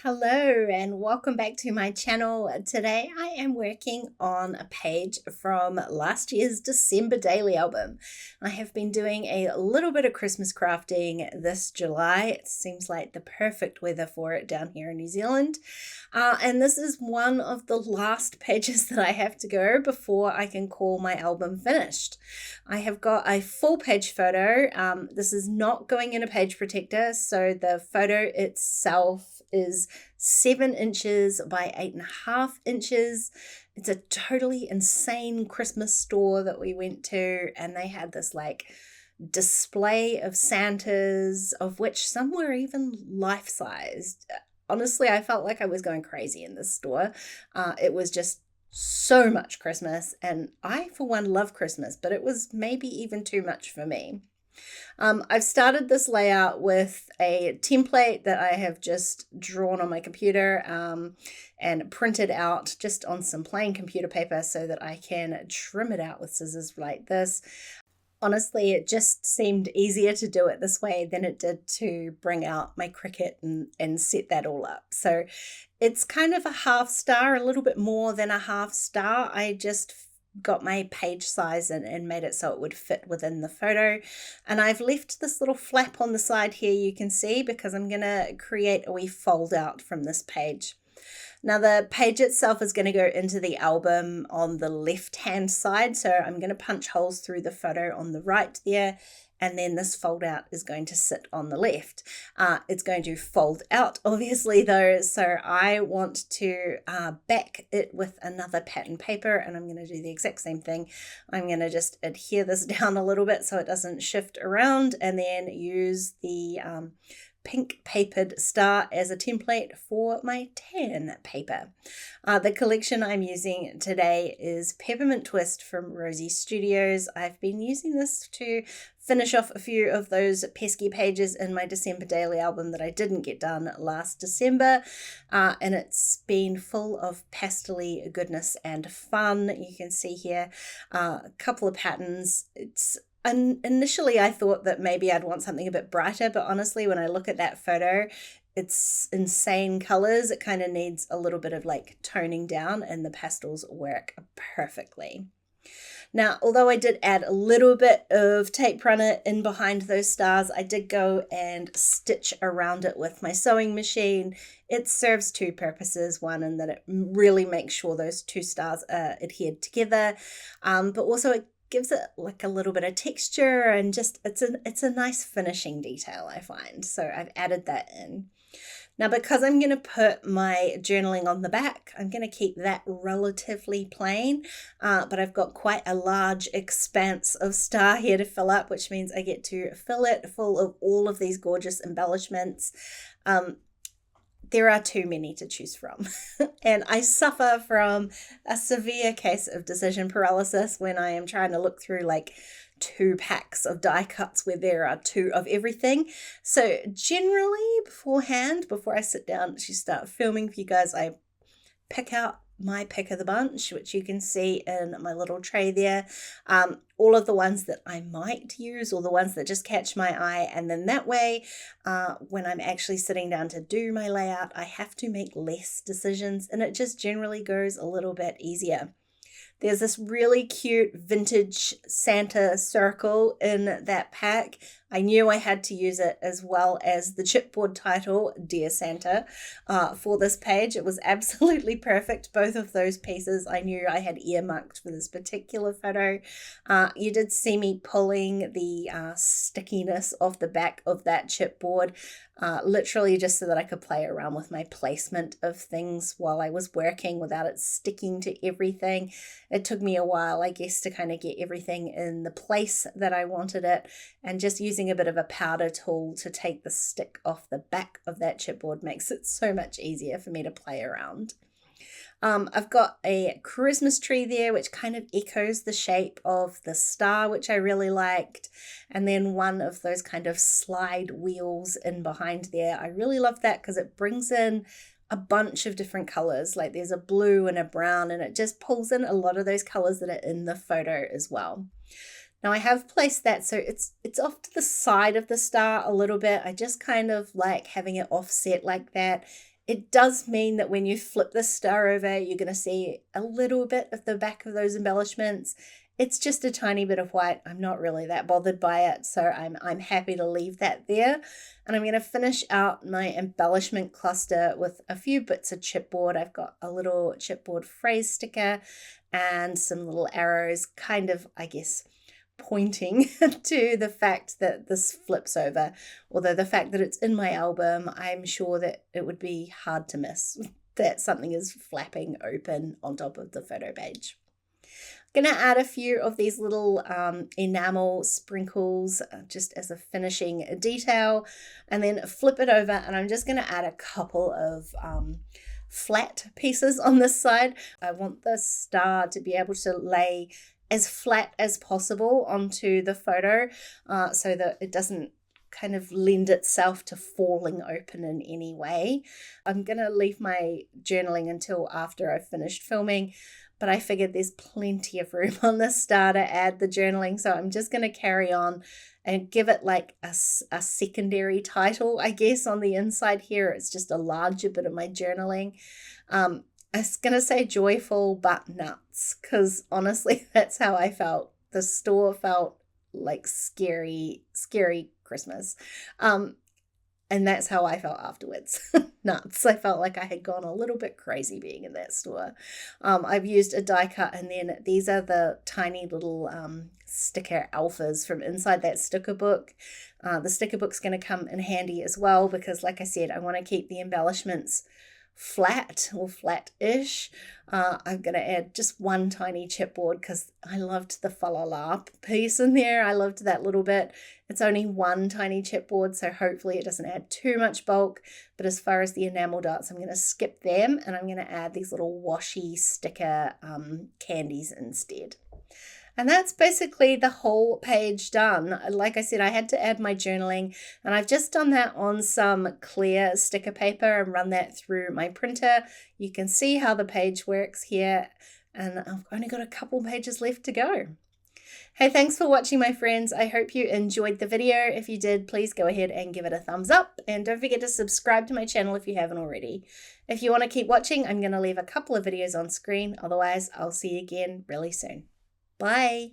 Hello and welcome back to my channel. Today I am working on a page from last year's December daily album. I have been doing a little bit of Christmas crafting this July. It seems like the perfect weather for it down here in New Zealand. And this is one of the last pages that I have to go before I can call my album finished. I have got a full page photo. This is not going in a page protector, so the photo itself is 7 inches by 8.5 inches. It's a totally insane Christmas store that we went to, and they had this like display of Santas, of which some were even life-sized. Honestly, I felt like I was going crazy in this store. It was just so much Christmas, and I for one love Christmas, but it was maybe even too much for me. I've started this layout with a template that I have just drawn on my computer and printed out just on some plain computer paper so that I can trim it out with scissors like this. Honestly, it just seemed easier to do it this way than it did to bring out my Cricut and set that all up. So it's kind of a half star, a little bit more than a half star. I just got my page size and made it so it would fit within the photo. And I've left this little flap on the side here, you can see, because I'm going to create a wee fold out from this page. Now the page itself is going to go into the album on the left hand side, so I'm going to punch holes through the photo on the right there, and then this fold out is going to sit on the left. It's going to fold out obviously though, so I want to back it with another pattern paper, and I'm going to do the exact same thing. I'm going to just adhere this down a little bit so it doesn't shift around, and then use the pink papered star as a template for my tan paper. The collection I'm using today is Peppermint Twist from Rosie Studios. I've been using this to finish off a few of those pesky pages in my December daily album that I didn't get done last December, and it's been full of pastel-y goodness and fun. You can see here a couple of patterns. Initially, I thought that maybe I'd want something a bit brighter, but honestly, when I look at that photo, it's insane colors. It kind of needs a little bit of like toning down, and the pastels work perfectly. Now, although I did add a little bit of tape runner in behind those stars, I did go and stitch around it with my sewing machine. It serves two purposes. One, in that it really makes sure those two stars are adhered together, but also it gives it like a little bit of texture, and just it's a nice finishing detail, I find. So I've added that in. Now, because I'm going to put my journaling on the back, I'm going to keep that relatively plain, but I've got quite a large expanse of star here to fill up, which means I get to fill it full of all of these gorgeous embellishments. There are too many to choose from. And I suffer from a severe case of decision paralysis when I am trying to look through like 2 packs of die cuts where there are 2 of everything. So generally beforehand, before I sit down to start filming for you guys, I pick out my pick of the bunch, which you can see in my little tray there. All of the ones that I might use, or the ones that just catch my eye, and then that way when I'm actually sitting down to do my layout, I have to make less decisions, and it just generally goes a little bit easier. There's this really cute vintage Santa circle in that pack. I knew I had to use it, as well as the chipboard title, Dear Santa, for this page. It was absolutely perfect. Both of those pieces I knew I had earmarked for this particular photo. You did see me pulling the stickiness off the back of that chipboard, literally just so that I could play around with my placement of things while I was working without it sticking to everything. It took me a while, I guess, to kind of get everything in the place that I wanted it, and just using a bit of a powder tool to take the stick off the back of that chipboard makes it so much easier for me to play around. I've got a Christmas tree there, which kind of echoes the shape of the star, which I really liked. And then one of those kind of slide wheels in behind there. I really love that because it brings in a bunch of different colors. Like there's a blue and a brown, and it just pulls in a lot of those colors that are in the photo as well. Now I have placed that so it's off to the side of the star a little bit. I just kind of like having it offset like that. It does mean that when you flip the star over, you're going to see a little bit of the back of those embellishments. It's just a tiny bit of white. I'm not really that bothered by it, so I'm happy to leave that there. And I'm going to finish out my embellishment cluster with a few bits of chipboard. I've got a little chipboard phrase sticker and some little arrows, kind of, I guess, pointing to the fact that this flips over. Although the fact that it's in my album, I'm sure that it would be hard to miss that something is flapping open on top of the photo page. I'm going to add a few of these little enamel sprinkles just as a finishing detail, and then flip it over, and I'm just going to add a couple of flat pieces on this side. I want the star to be able to lay as flat as possible onto the photo so that it doesn't kind of lend itself to falling open in any way. I'm going to leave my journaling until after I've finished filming, but I figured there's plenty of room on the star to add the journaling, so I'm just going to carry on and give it like a secondary title, I guess, on the inside here. It's just a larger bit of my journaling. I was going to say joyful but nuts, because honestly, that's how I felt. The store felt like scary Christmas. And that's how I felt afterwards. Nuts. I felt like I had gone a little bit crazy being in that store. I've used a die cut, and then these are the tiny little sticker alphas from inside that sticker book. The sticker book's going to come in handy as well because, like I said, I want to keep the embellishments flat or flat-ish. I'm going to add just one tiny chipboard because I loved the fa la la piece in there. I loved that little bit. It's only one tiny chipboard, so hopefully it doesn't add too much bulk. But as far as the enamel dots, I'm going to skip them, and I'm going to add these little washi sticker candies instead. And that's basically the whole page done. Like I said, I had to add my journaling, and I've just done that on some clear sticker paper and run that through my printer. You can see how the page works here, and I've only got a couple pages left to go. Hey, thanks for watching, my friends. I hope you enjoyed the video. If you did, please go ahead and give it a thumbs up, and don't forget to subscribe to my channel if you haven't already. If you want to keep watching, I'm going to leave a couple of videos on screen. Otherwise, I'll see you again really soon. Bye.